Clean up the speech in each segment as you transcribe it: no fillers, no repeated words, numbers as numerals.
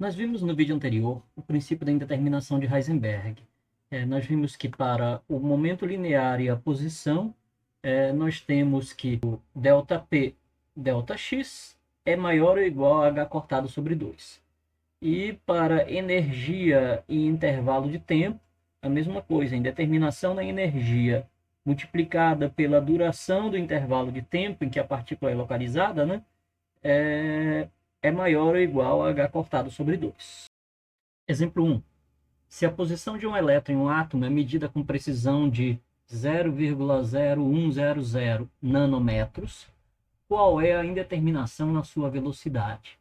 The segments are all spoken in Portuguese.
Nós vimos no vídeo anterior o princípio da indeterminação de Heisenberg. Nós vimos que para o momento linear e a posição, nós temos que o ΔP, ΔX é maior ou igual a h cortado sobre 2. E para energia e intervalo de tempo, a mesma coisa, a indeterminação da energia multiplicada pela duração do intervalo de tempo em que a partícula é localizada, né? É maior ou igual a h cortado sobre 2. Exemplo 1. Se a posição de um elétron em um átomo é medida com precisão de 0,0100 nanômetros, qual é a indeterminação na sua velocidade?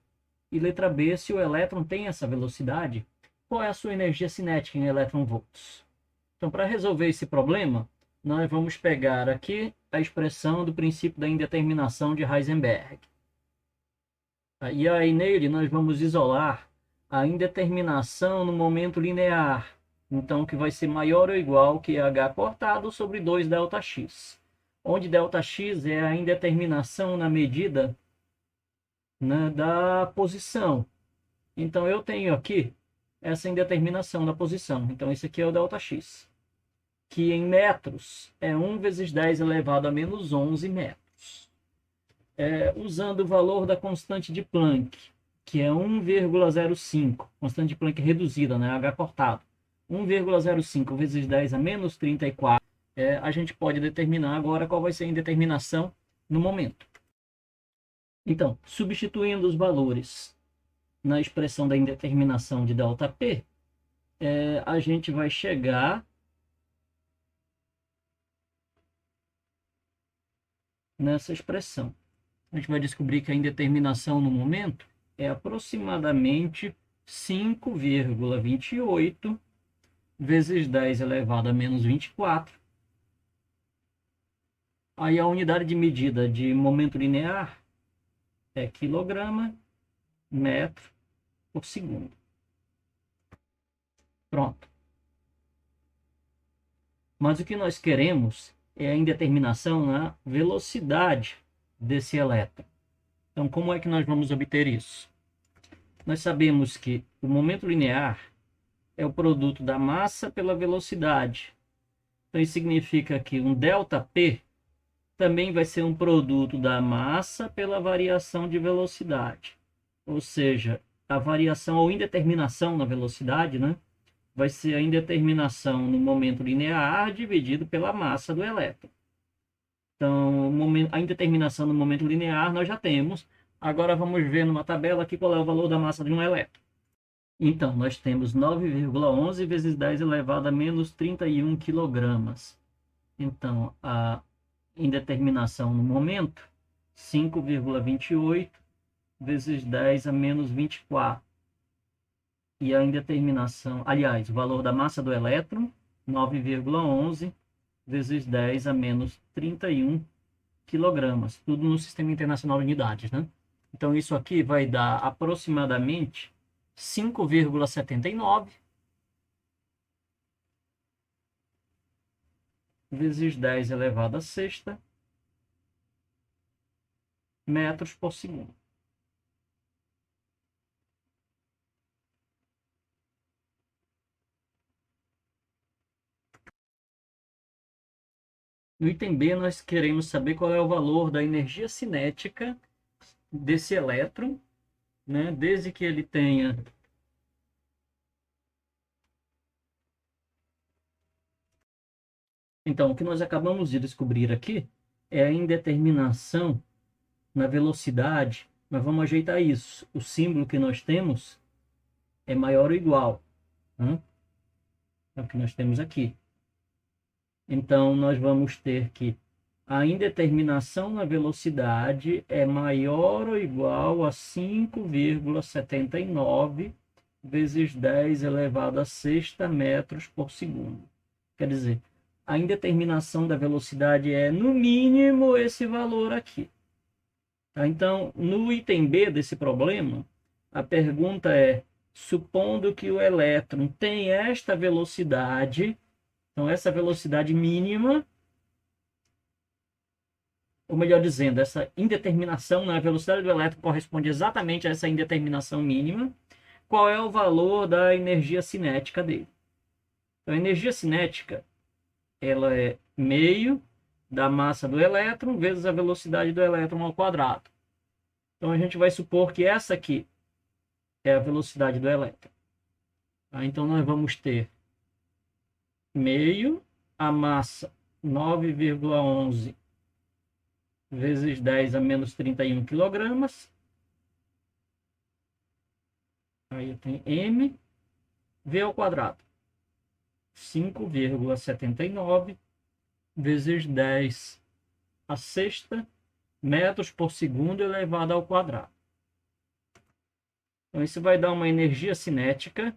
E letra B, se o elétron tem essa velocidade, qual é a sua energia cinética em elétron-volts? Então, para resolver esse problema, nós vamos pegar aqui a expressão do princípio da indeterminação de Heisenberg. E aí nele nós vamos isolar a indeterminação no momento linear, então que vai ser maior ou igual que h cortado sobre 2 ΔX, onde ΔX é a indeterminação na medida, né, da posição. Então eu tenho aqui essa indeterminação da posição, então esse aqui é o ΔX, que em metros é 1 vezes 10 elevado a menos 11 metros. Usando o valor da constante de Planck, que é 1,05, constante de Planck reduzida, né, h cortado, 1,05 vezes 10 a menos 34, a gente pode determinar agora qual vai ser a indeterminação no momento. Então, substituindo os valores na expressão da indeterminação de ΔP, a gente vai chegar nessa expressão. A gente vai descobrir que a indeterminação no momento é aproximadamente 5,28 vezes 10 elevado a menos 24. Aí a unidade de medida de momento linear é quilograma, metro por segundo. Pronto. Mas o que nós queremos é a indeterminação na velocidade desse elétron. Então, como é que nós vamos obter isso? Nós sabemos que o momento linear é o produto da massa pela velocidade. Então, isso significa que um ΔP também vai ser um produto da massa pela variação de velocidade. Ou seja, a variação ou indeterminação na velocidade, né, vai ser a indeterminação no momento linear dividido pela massa do elétron. Então, a indeterminação no momento linear nós já temos. Agora vamos ver numa tabela aqui qual é o valor da massa de um elétron. Então, nós temos 9,11 vezes 10 elevado a menos 31 quilogramas. Então, a indeterminação no momento, 5,28 vezes 10 a menos 24. E a indeterminação, aliás, o valor da massa do elétron, 9,11 vezes 10 a menos 31 quilogramas, tudo no Sistema Internacional de Unidades, né? Então, isso aqui vai dar aproximadamente 5,79 vezes 10 elevado a sexta metros por segundo. No item B, nós queremos saber qual é o valor da energia cinética desse elétron, né, desde que ele tenha Então, o que nós acabamos de descobrir aqui é a indeterminação na velocidade. Mas vamos ajeitar isso. O símbolo que nós temos é maior ou igual, né? É o que nós temos aqui. Então, nós vamos ter que a indeterminação na velocidade é maior ou igual a 5,79 vezes 10 elevado a sexta metros por segundo. Quer dizer, a indeterminação da velocidade é, no mínimo, esse valor aqui. Tá? Então, no item B desse problema, a pergunta é, supondo que o elétron tem esta velocidade, então essa velocidade mínima, ou melhor dizendo, essa indeterminação na velocidade do elétron corresponde exatamente a essa indeterminação mínima, qual é o valor da energia cinética dele. Então, a energia cinética, ela é meio da massa do elétron vezes a velocidade do elétron ao quadrado. Então, a gente vai supor que essa aqui é a velocidade do elétron. Tá? Então, nós vamos ter meio a massa 9,11 vezes 10 a menos 31 quilogramas. Aí eu tenho m v ao quadrado. 5,79 vezes 10 a sexta metros por segundo elevado ao quadrado. Então, isso vai dar uma energia cinética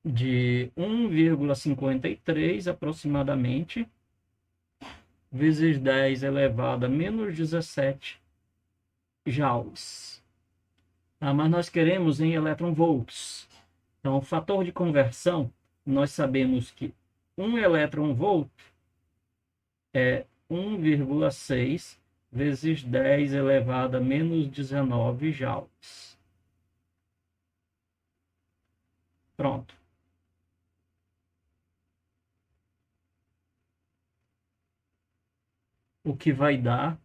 de 1,53 aproximadamente, vezes 10 elevado a menos 17 joules. Mas nós queremos em elétron-volts. Então, o fator de conversão, nós sabemos que 1 elétron-volt é 1,6 vezes 10 elevado a menos 19 joules. Pronto. O que vai dar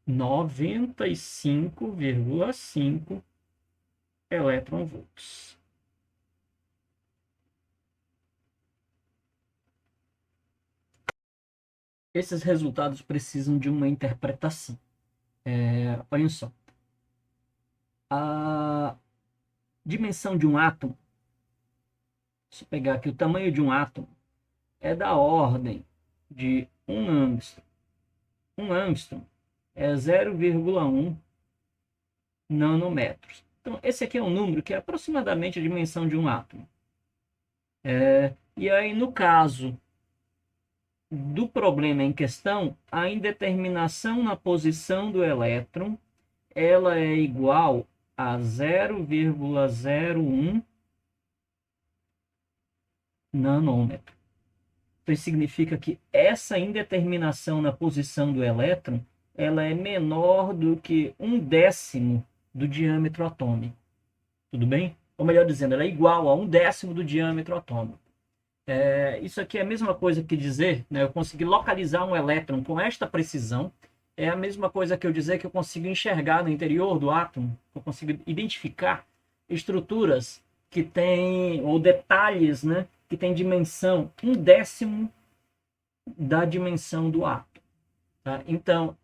95,5 elétron-volts. Esses resultados precisam de uma interpretação. Olhem só. A dimensão de um átomo, se eu pegar aqui o tamanho de um átomo, é da ordem de 1 angstrom. 1 angstrom é 0,1 nanômetros. Então, esse aqui é um número que é aproximadamente a dimensão de um átomo. E aí, no caso do problema em questão, a indeterminação na posição do elétron, ela é igual a 0,01 nanômetro. Então, isso significa que essa indeterminação na posição do elétron, ela é menor do que 1/10 do diâmetro atômico. Tudo bem? Ou melhor dizendo, ela é igual a 1/10 do diâmetro atômico. Isso aqui é a mesma coisa que dizer, né, eu consegui localizar um elétron com esta precisão. É a mesma coisa que eu dizer que eu consigo enxergar no interior do átomo, eu consigo identificar estruturas que têm, ou detalhes, né, que têm dimensão 1/10 da dimensão do átomo. Tá? Então,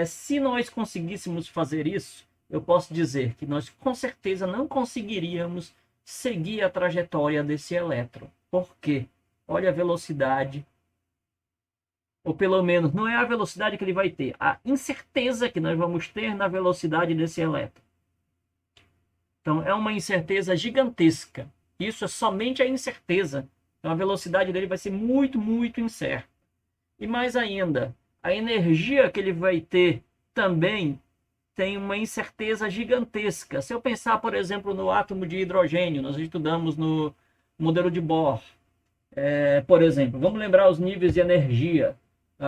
se nós conseguíssemos fazer isso, eu posso dizer que nós com certeza não conseguiríamos seguir a trajetória desse elétron. Por quê? Olha a velocidade, ou pelo menos não é a velocidade que ele vai ter, a incerteza que nós vamos ter na velocidade desse elétron. Então, é uma incerteza gigantesca. Isso é somente a incerteza. Então, a velocidade dele vai ser muito, muito incerta. E mais ainda, a energia que ele vai ter também tem uma incerteza gigantesca. Se eu pensar, por exemplo, no átomo de hidrogênio, nós estudamos no modelo de Bohr, por exemplo, vamos lembrar os níveis de energia.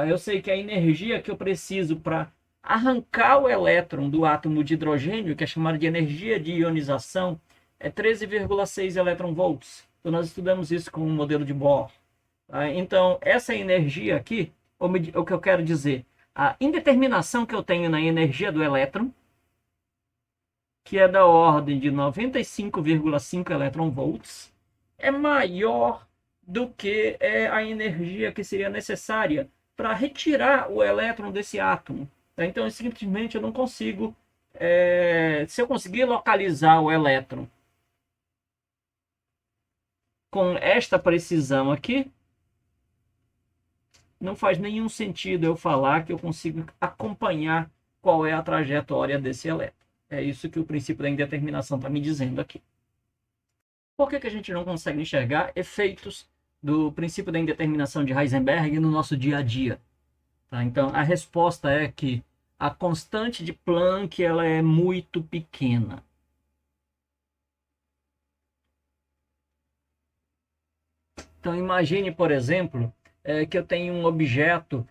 Eu sei que a energia que eu preciso para arrancar o elétron do átomo de hidrogênio, que é chamada de energia de ionização, é 13,6 elétron-volts. Então, nós estudamos isso com o modelo de Bohr. Então, essa energia aqui, o que eu quero dizer, a indeterminação que eu tenho na energia do elétron, que é da ordem de 95,5 elétron-volts, é maior do que a energia que seria necessária para retirar o elétron desse átomo. Então, simplesmente eu não consigo, se eu conseguir localizar o elétron com esta precisão aqui, não faz nenhum sentido eu falar que eu consigo acompanhar qual é a trajetória desse elétron. É isso que o princípio da indeterminação está me dizendo aqui. Por que a gente não consegue enxergar efeitos do princípio da indeterminação de Heisenberg no nosso dia a dia? Tá? Então, a resposta é que a constante de Planck ela é muito pequena. Então, imagine, por exemplo, que eu tenho um objeto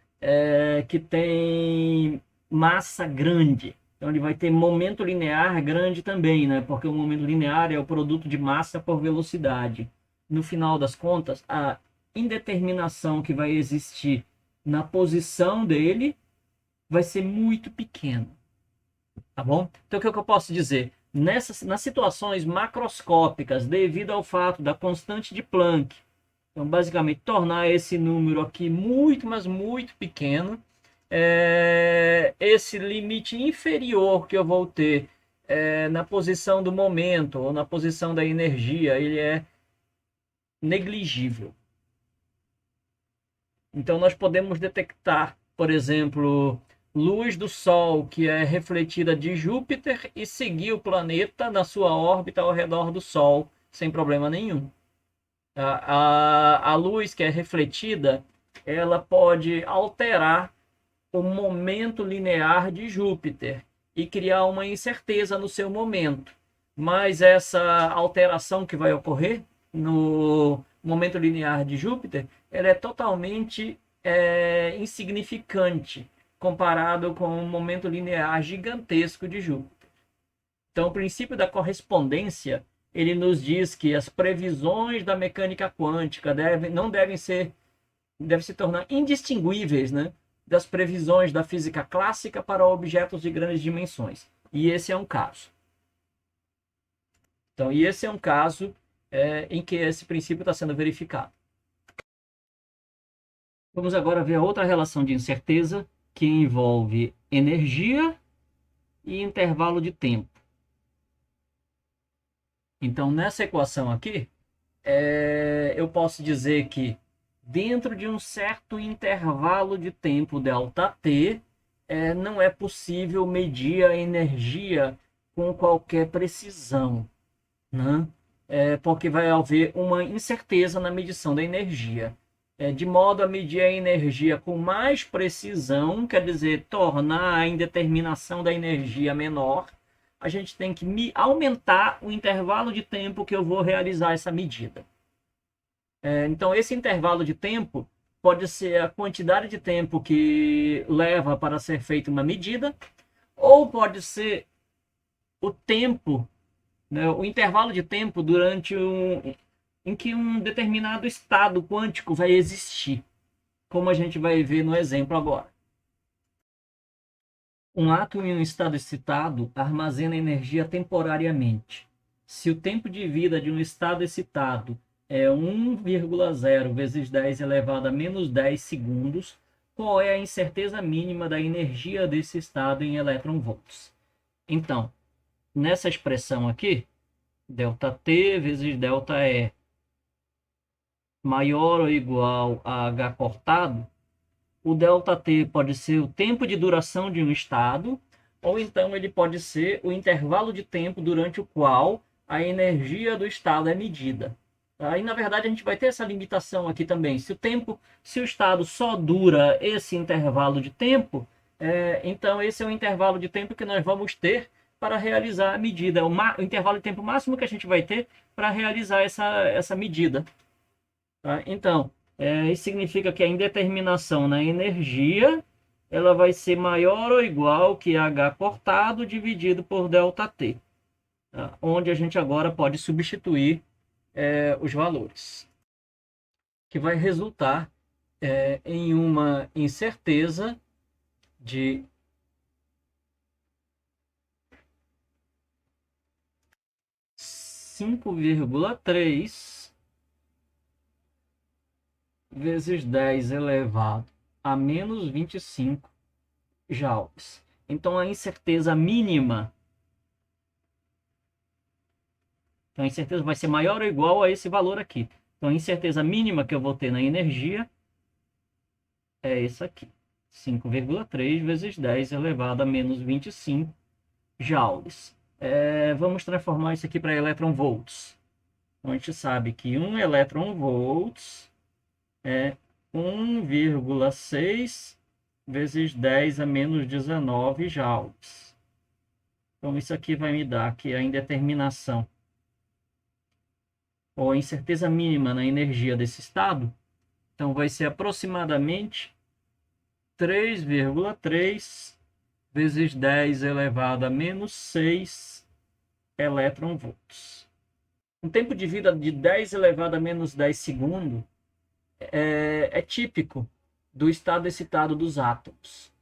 que tem massa grande. Então ele vai ter momento linear grande também, né? Porque o momento linear é o produto de massa por velocidade. No final das contas, a indeterminação que vai existir na posição dele vai ser muito pequena, tá bom? Então o que eu posso dizer? Nas situações macroscópicas, devido ao fato da constante de Planck, então basicamente tornar esse número aqui muito, mas muito pequeno, esse limite inferior que eu vou ter na posição do momento ou na posição da energia, ele é negligível. Então nós podemos detectar, por exemplo, luz do Sol que é refletida de Júpiter e seguir o planeta na sua órbita ao redor do Sol sem problema nenhum. A luz que é refletida, ela pode alterar o momento linear de Júpiter e criar uma incerteza no seu momento. Mas essa alteração que vai ocorrer no momento linear de Júpiter, ela é totalmente insignificante comparado com o momento linear gigantesco de Júpiter. Então, o princípio da correspondência, ele nos diz que as previsões da mecânica quântica devem se tornar indistinguíveis, né, das previsões da física clássica para objetos de grandes dimensões. E esse é um caso. Então, esse é um caso em que esse princípio está sendo verificado. Vamos agora ver a outra relação de incerteza, que envolve energia e intervalo de tempo. Então, nessa equação aqui, eu posso dizer que dentro de um certo intervalo de tempo ΔT, não é possível medir a energia com qualquer precisão, né? Porque vai haver uma incerteza na medição da energia. De modo a medir a energia com mais precisão, quer dizer, tornar a indeterminação da energia menor, a gente tem que aumentar o intervalo de tempo que eu vou realizar essa medida. Então, esse intervalo de tempo pode ser a quantidade de tempo que leva para ser feita uma medida, ou pode ser o tempo, né, o intervalo de tempo em que um determinado estado quântico vai existir, como a gente vai ver no exemplo agora. Um átomo em um estado excitado armazena energia temporariamente. Se o tempo de vida de um estado excitado é 1,0 vezes 10 elevado a menos 10 segundos, qual é a incerteza mínima da energia desse estado em elétron-volts? Então, nessa expressão aqui, ΔT vezes ΔE maior ou igual a H cortado, o ΔT pode ser o tempo de duração de um estado, ou então ele pode ser o intervalo de tempo durante o qual a energia do estado é medida. Aí, na verdade, a gente vai ter essa limitação aqui também. Se o estado só dura esse intervalo de tempo, então esse é o intervalo de tempo que nós vamos ter para realizar a medida. O intervalo de tempo máximo que a gente vai ter para realizar essa medida. Tá? Então, isso significa que a indeterminação na energia ela vai ser maior ou igual que H cortado dividido por ΔT. Tá? Onde a gente agora pode substituir os valores, que vai resultar em uma incerteza de 5,3 vezes 10 elevado a menos 25 joules. Então, a incerteza mínima, então, a incerteza vai ser maior ou igual a esse valor aqui. Então, a incerteza mínima que eu vou ter na energia é essa aqui. 5,3 vezes 10 elevado a menos 25 joules. Vamos transformar isso aqui para elétron-volts. Então, a gente sabe que 1 elétron-volts é 1,6 vezes 10 a menos 19 joules. Então, isso aqui vai me dar aqui a indeterminação, ou a incerteza mínima na energia desse estado. Então, vai ser aproximadamente 3,3 vezes 10 elevado a menos 6 elétron-volts. Um tempo de vida de 10 elevado a menos 10 segundos é típico do estado excitado dos átomos.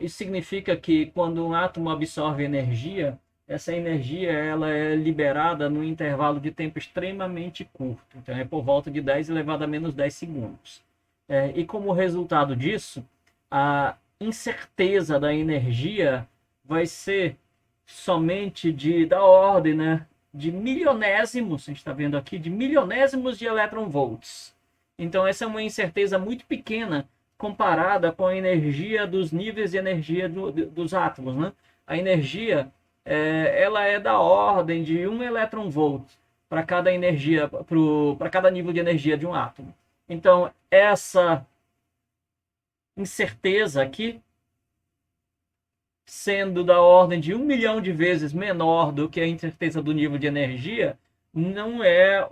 Isso significa que quando um átomo absorve energia, essa energia ela é liberada num intervalo de tempo extremamente curto. Então, é por volta de 10 elevado a menos 10 segundos. E como resultado disso, a incerteza da energia vai ser somente da ordem, né, de milionésimos, a gente está vendo aqui, de milionésimos de elétron-volts. Então, essa é uma incerteza muito pequena comparada com a energia dos níveis de energia dos átomos, né? A energia ela é da ordem de 1 elétron-volt para cada energia, para cada nível de energia de um átomo. Então, essa incerteza aqui, sendo da ordem de 1 milhão de vezes menor do que a incerteza do nível de energia, não é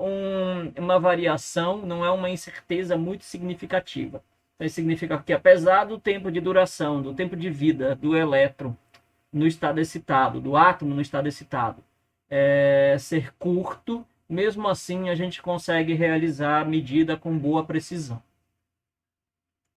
uma variação, não é uma incerteza muito significativa. Isso significa que, apesar do tempo de duração, do tempo de vida do elétron no estado excitado, do átomo no estado excitado, ser curto, mesmo assim a gente consegue realizar a medida com boa precisão.